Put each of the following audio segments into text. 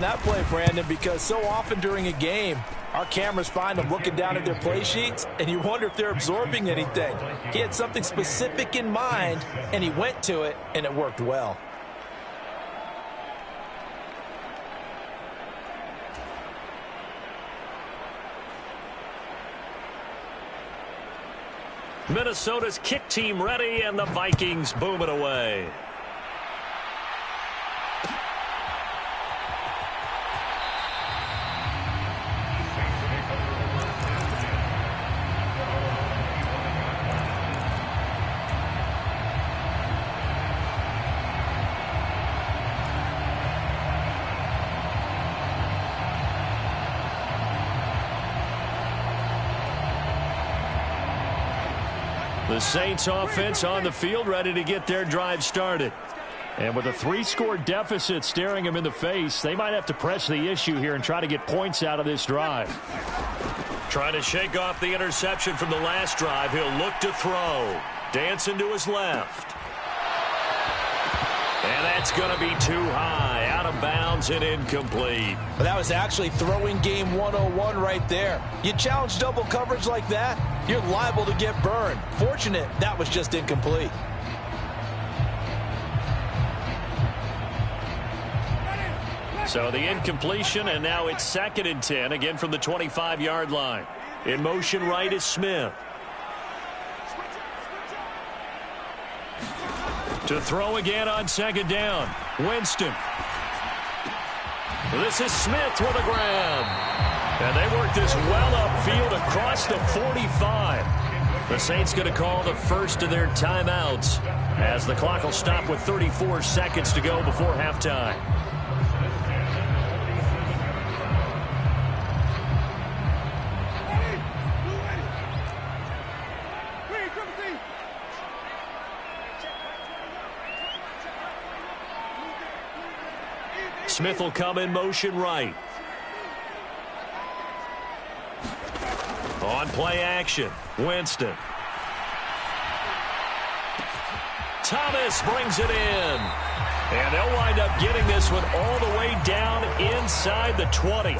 That play, Brandon, because so often during a game, our cameras find them looking down at their play sheets, and you wonder if they're absorbing anything. He had something specific in mind, and he went to it, and it worked well. Minnesota's kick team ready, and the Vikings boom it away. The Saints offense on the field, ready to get their drive started. And with a 3-score deficit staring them in the face, they might have to press the issue here and try to get points out of this drive. Trying to shake off the interception from the last drive. He'll look to throw. Dancing to his left. And that's going to be too high. Out of bounds and incomplete. But that was actually throwing game 101 right there. You challenge double coverage like that, you're liable to get burned. Fortunate that was just incomplete. So the incompletion, and now it's 2nd and 10, again from the 25-yard line. In motion right is Smith. To throw again on 2nd down. Winston. This is Smith with a grab. And they work this well upfield across the 45. The Saints going to call the first of their timeouts as the clock will stop with 34 seconds to go before halftime. Smith will come in motion right. On play action, Winston. Thomas brings it in. And they'll wind up getting this one all the way down inside the 20.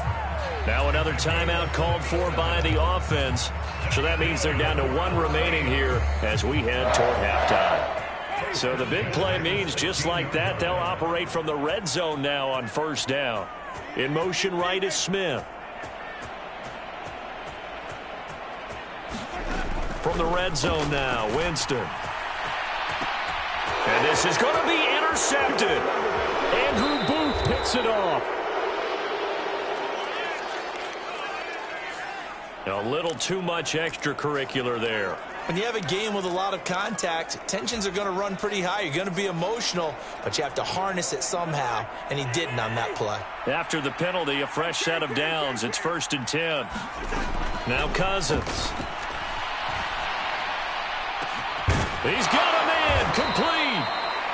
Now another timeout called for by the offense. So that means they're down to 1 remaining here as we head toward halftime. So the big play means just like that, they'll operate from the red zone now on 1st down. In motion right is Smith. From the red zone now, Winston. And this is going to be intercepted. Andrew Booth picks it off. A little too much extracurricular there. When you have a game with a lot of contact, tensions are going to run pretty high. You're going to be emotional, but you have to harness it somehow, and he didn't on that play. After the penalty, a fresh set of downs. It's 1st and 10. Now Cousins. He's got him in, complete.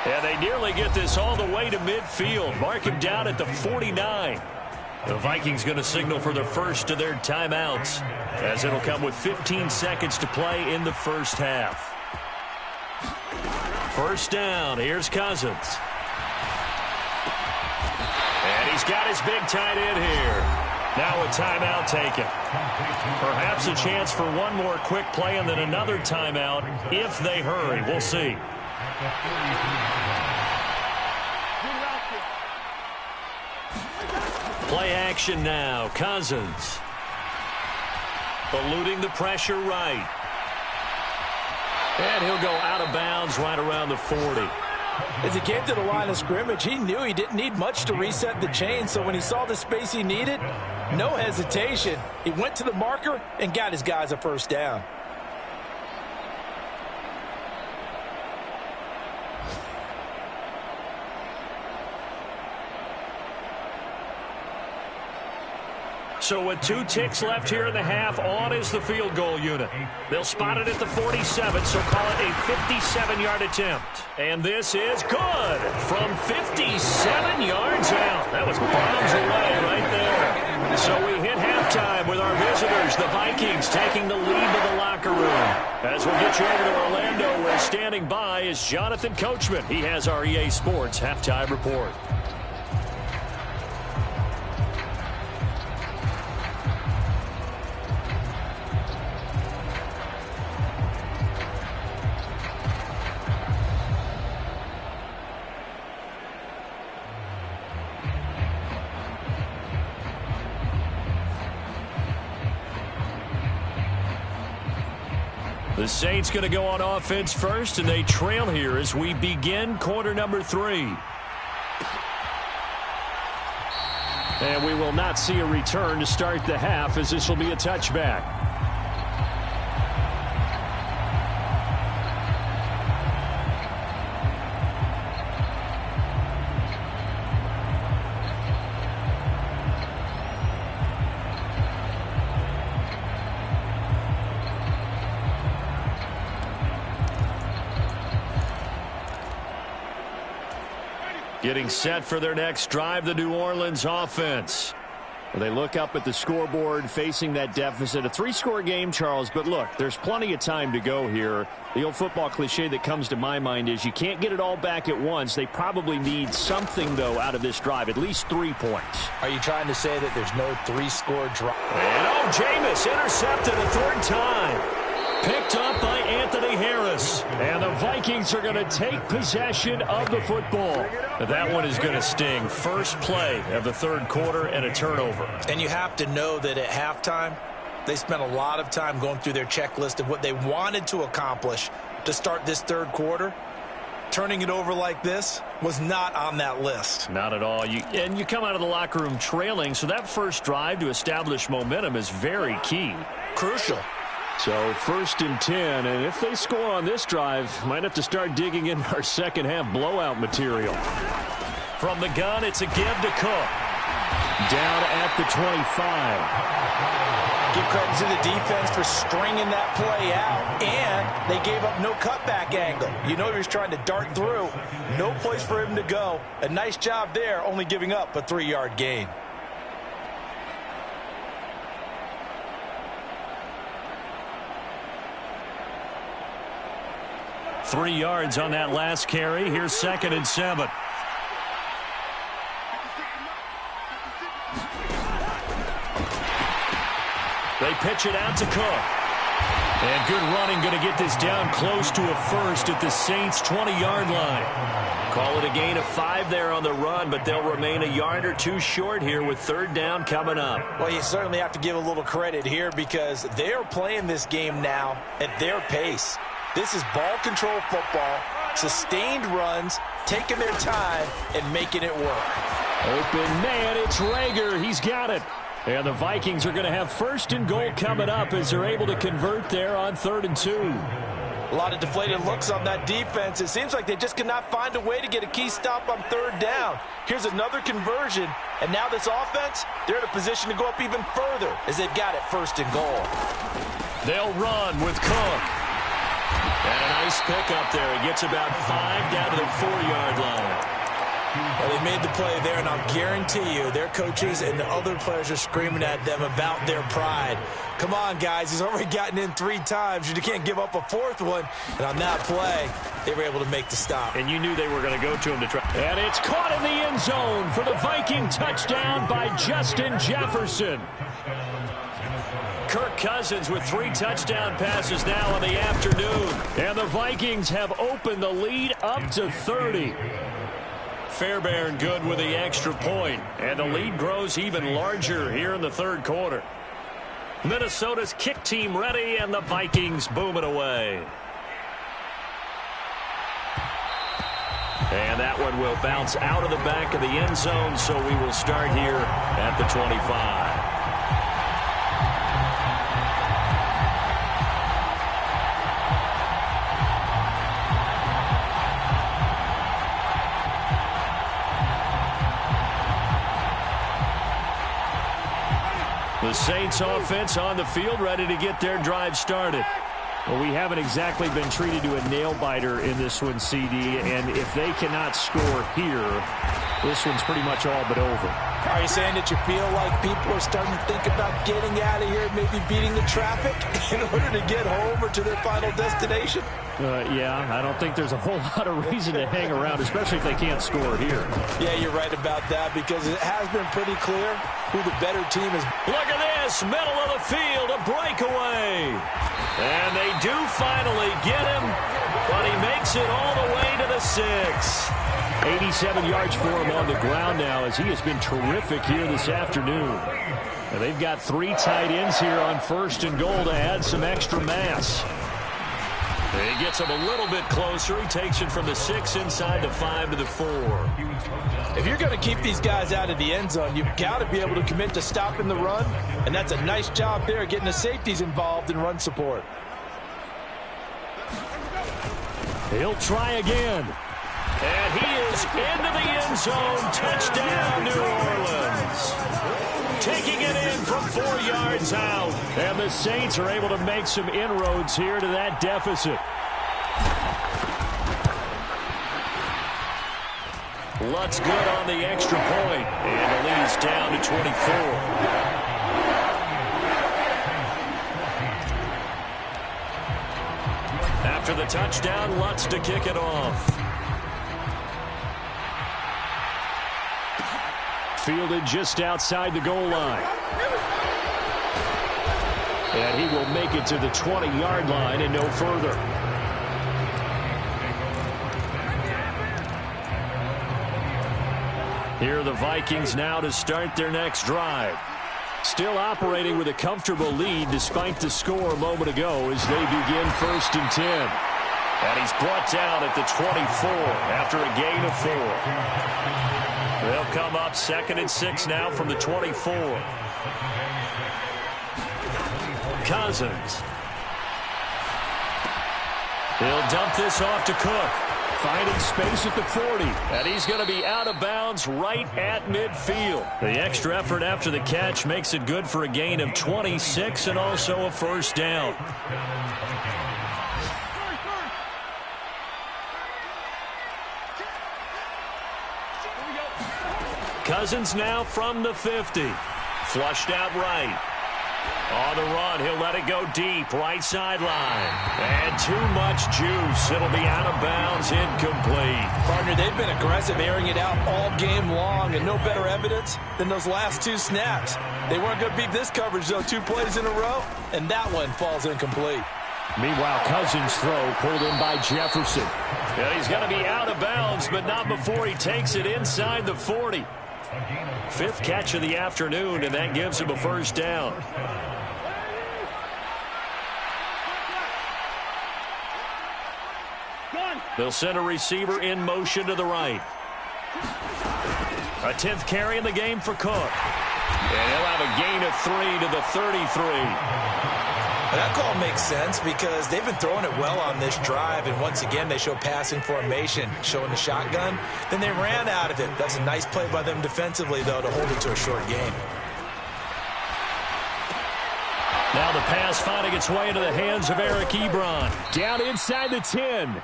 And they nearly get this all the way to midfield. Mark him down at the 49. The Vikings going to signal for the first of their timeouts, as it'll come with 15 seconds to play in the first half. 1st down. Here's Cousins. And he's got his big tight end here. Now a timeout taken. Perhaps a chance for one more quick play and then another timeout if they hurry. We'll see. Play action now. Cousins. Eluding the pressure right. And he'll go out of bounds right around the 40. As he came to the line of scrimmage, he knew he didn't need much to reset the chain. So when he saw the space he needed, no hesitation. He went to the marker and got his guys a 1st down. So with 2 ticks left here in the half, on is the field goal unit. They'll spot it at the 47, so call it a 57-yard attempt. And this is good from 57 yards out. That was bombs away right there. So we hit halftime with our visitors, the Vikings, taking the lead to the locker room. As we'll get you over to Orlando, where standing by is Jonathan Coachman. He has our EA Sports halftime report. The Saints going to go on offense first, and they trail here as we begin quarter number 3. And we will not see a return to start the half, as this will be a touchback. Getting set for their next drive, the New Orleans offense. Well, they look up at the scoreboard facing that deficit. A 3-score game, Charles, but look, there's plenty of time to go here. The old football cliche that comes to my mind is you can't get it all back at once. They probably need something, though, out of this drive, at least 3 points. Are you trying to say that there's no 3-score drive? And Jameis intercepted a 3rd time. Picked up by Anthony Harris. And the Vikings are going to take possession of the football. That one is going to sting. First play of the 3rd quarter and a turnover. And you have to know that at halftime, they spent a lot of time going through their checklist of what they wanted to accomplish to start this 3rd quarter. Turning it over like this was not on that list. Not at all. And you come out of the locker room trailing, so that first drive to establish momentum is very key. Crucial. So 1st and 10, and if they score on this drive, might have to start digging in our second half blowout material. From the gun, it's a give to Cook. Down at the 25. Give credit to the defense for stringing that play out, and they gave up no cutback angle. You know he was trying to dart through. No place for him to go. A nice job there, only giving up a 3-yard gain. Three yards on that last carry. Here's 2nd and 7. They pitch it out to Cook. And good running, going to get this down close to a first at the Saints' 20-yard line. Call it a gain of 5 there on the run, but they'll remain a yard or 2 short here with 3rd down coming up. Well, you certainly have to give a little credit here because they are playing this game now at their pace. This is ball control football, sustained runs, taking their time, and making it work. Open man, it's Rager. He's got it. And the Vikings are going to have 1st and goal coming up as they're able to convert there on 3rd and 2. A lot of deflated looks on that defense. It seems like they just cannot find a way to get a key stop on 3rd down. Here's another conversion, and now this offense, they're in a position to go up even further as they've got it 1st and goal. They'll run with Cook. And a nice pickup there. He gets about 5 down to the 4-yard line. Well, they made the play there, and I'll guarantee you their coaches and the other players are screaming at them about their pride. Come on, guys. He's already gotten in 3 times. You can't give up a 4th one. And on that play, they were able to make the stop. And you knew they were going to go to him to try. And it's caught in the end zone for the Viking touchdown by Justin Jefferson. Kirk Cousins with 3 touchdown passes now in the afternoon. And the Vikings have opened the lead up to 30. Fairbairn good with the extra point. And the lead grows even larger here in the 3rd quarter. Minnesota's kick team ready, and the Vikings boom it away. And that one will bounce out of the back of the end zone, so we will start here at the 25. The Saints offense on the field ready to get their drive started. Well, we haven't exactly been treated to a nail-biter in this one, CD, and if they cannot score here, this one's pretty much all but over. Are you saying that you feel like people are starting to think about getting out of here, maybe beating the traffic in order to get home or to their final destination? Yeah, I don't think there's a whole lot of reason to hang around, especially if they can't score here. Yeah, you're right about that because it has been pretty clear who the better team is. Look at this, middle of the field, a breakaway. And they do finally get him, but he makes it all the way to the 6. 87 yards for him on the ground now as he has been terrific here this afternoon. And they've got 3 tight ends here on 1st and goal to add some extra mass. He gets him a little bit closer. He takes it from the 6 inside the 5 to the 4. If you're going to keep these guys out of the end zone, you've got to be able to commit to stopping the run, and that's a nice job there getting the safeties involved in run support. He'll try again. And he is into the end zone. Touchdown, New Orleans. Taking it in from 4 yards out. And the Saints are able to make some inroads here to that deficit. Lutz good on the extra point. And the lead's down to 24. After the touchdown, Lutz to kick it off. Fielded just outside the goal line. And he will make it to the 20-yard line and no further. Here are the Vikings now to start their next drive. Still operating with a comfortable lead despite the score a moment ago as they begin 1st and 10. And he's brought down at the 24 after a gain of 4. They'll come up 2nd and 6 now from the 24. Cousins. He'll dump this off to Cook. Finding space at the 40. And he's going to be out of bounds right at midfield. The extra effort after the catch makes it good for a gain of 26 and also a first down. Cousins now from the 50. Flushed out right. On the run, he'll let it go deep, right sideline. And too much juice. It'll be out of bounds, incomplete. Partner, they've been aggressive, airing it out all game long, and no better evidence than those last 2 snaps. They weren't going to beat this coverage, though, 2 plays in a row, and that one falls incomplete. Meanwhile, Cousins' throw pulled in by Jefferson. And he's going to be out of bounds, but not before he takes it inside the 40. 5th catch of the afternoon, and that gives him a first down. They'll send a receiver in motion to the right. A 10th carry in the game for Cook. And he'll have a gain of 3 to the 33. That call makes sense because they've been throwing it well on this drive, and once again they show passing formation, showing the shotgun. Then they ran out of it. That's a nice play by them defensively, though, to hold it to a short gain. Now the pass finding its way into the hands of Eric Ebron. Down inside the 10.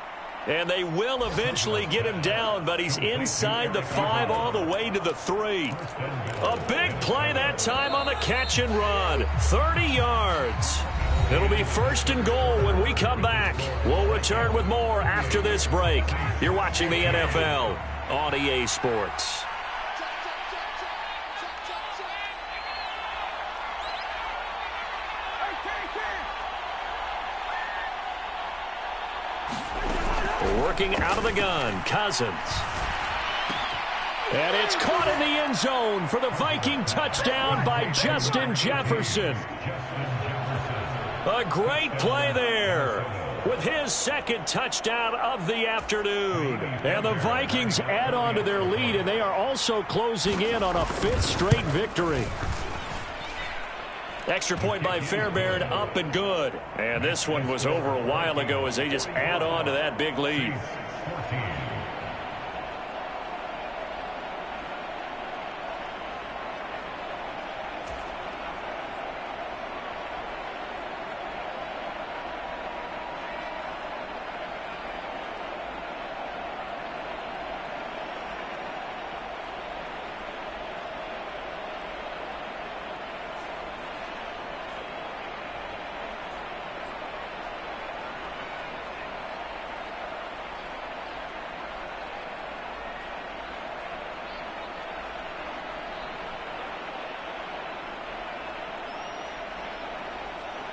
And they will eventually get him down, but he's inside the 5 all the way to the 3. A big play that time on the catch and run. 30 yards. It'll be 1st and goal when we come back. We'll return with more after this break. You're watching the NFL on EA Sports. Working out of the gun, Cousins. And it's caught in the end zone for the Viking touchdown by Justin Jefferson. A great play there with his 2nd touchdown of the afternoon. And the Vikings add on to their lead, and they are also closing in on a 5th straight victory. Extra point by Fairbairn, up and good. And this one was over a while ago as they just add on to that big lead.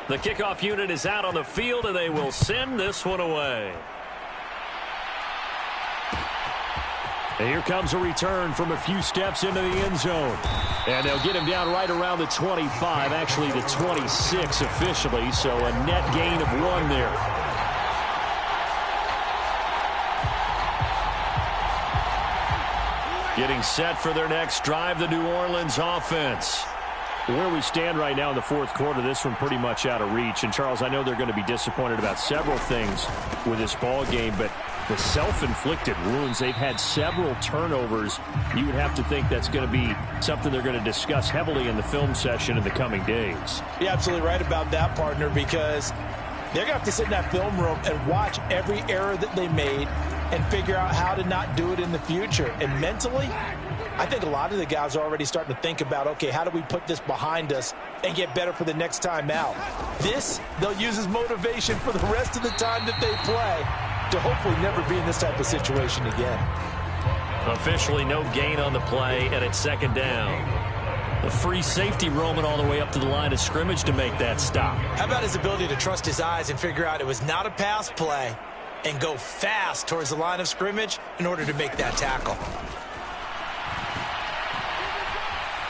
The kickoff unit is out on the field, and they will send this one away. And here comes a return from a few steps into the end zone. And they'll get him down right around the 25, actually the 26 officially, so a net gain of 1 there. Getting set for their next drive, the New Orleans offense. Where we stand right now in the fourth quarter, this one pretty much out of reach. And, Charles, I know they're going to be disappointed about several things with this ball game, but the self-inflicted wounds, they've had several turnovers. You would have to think that's going to be something they're going to discuss heavily in the film session in the coming days. You're absolutely right about that, partner, because they're going to have to sit in that film room and watch every error that they made and figure out how to not do it in the future. And mentally, I think a lot of the guys are already starting to think about, okay, how do we put this behind us and get better for the next time out? This, they'll use as motivation for the rest of the time that they play to hopefully never be in this type of situation again. Officially no gain on the play, and it's second down. The free safety roaming all the way up to the line of scrimmage to make that stop. How about his ability to trust his eyes and figure out it was not a pass play and go fast towards the line of scrimmage in order to make that tackle?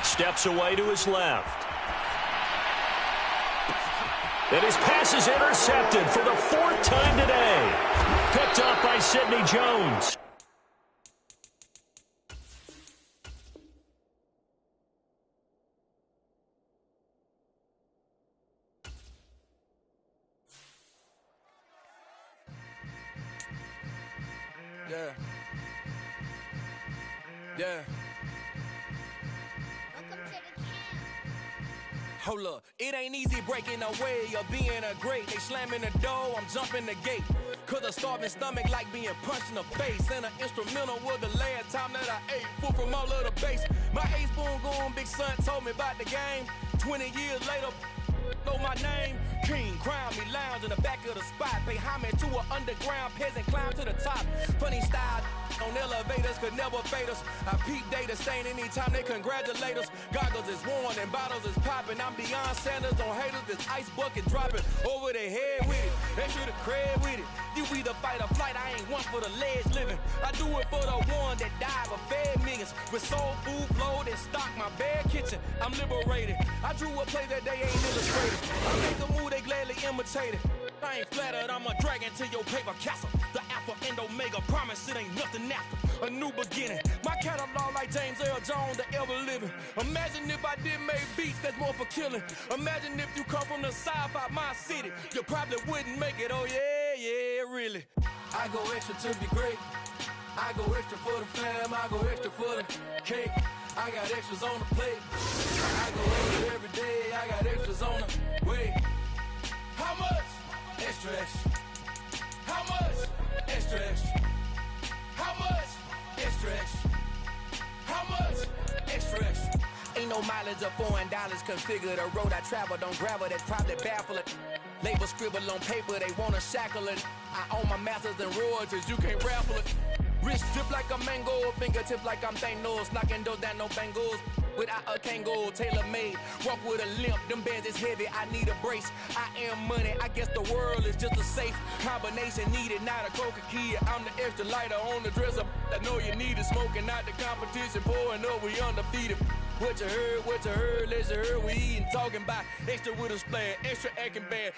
Steps away to his left. And his pass is intercepted for the fourth time today. Picked up by Sidney Jones. Yeah. Hold up, it ain't easy breaking away or being a great. They slamming the door, I'm jumping the gate. Cause a starving stomach like being punched in the face. And an instrumental was the last time that I ate. Food from all of the base. My ace boom goon, big son told me about the game. 20 years later, know my name. King, crown me, lounge in the back of the spot. Pay homage to an underground peasant, climb to the top. Funny style on elevators could never fade us. I peep data stain anytime they congratulate us. Goggles is worn and bottles is popping. I'm beyond Sanders on haters, this ice bucket dropping over their head with it. They should have cred with it. You either fight or flight, I ain't one for the ledge living. I do it for the one that died but fed millions. With soul food flowed and stocked my bare kitchen. I'm liberated. I drew a play that they ain't illustrated. I make a move they gladly imitated. I ain't flattered, I'm a dragon to your paper castle. The Alpha and Omega promise it ain't nothing after. A new beginning. My catalog like James Earl Jones, the ever living. Imagine if I did make beats that's more for killing. Imagine if you come from the south out my city. You probably wouldn't make it, oh yeah, really. I go extra to be great. I go extra for the fam, I go extra for the cake. I got extras on the plate. I go extra every day, I got extras on the way. How much? Extra, extra. How much? Extra, extra. How much? Extra, extra. How much? Extra, extra. Ain't no mileage of $4 configure the road I travel. Don't gravel, that's probably baffling. Label scribble on paper, they wanna shackle it. I own my masters and royalties, you can't raffle it. Wrist drip like a mango, fingertips like I'm Thanos. Knocking those down, no bangles. Without a Kango, tailor-made. Walk with a limp, them bands is heavy, I need a brace. I am money, I guess the world is just a safe combination needed, not a coca key. I'm the extra lighter on the dresser. I know you need it, smoking out the competition, pouring up, we undefeated. What you heard, let you heard, we eating, talking about extra with a splash, extra acting bad.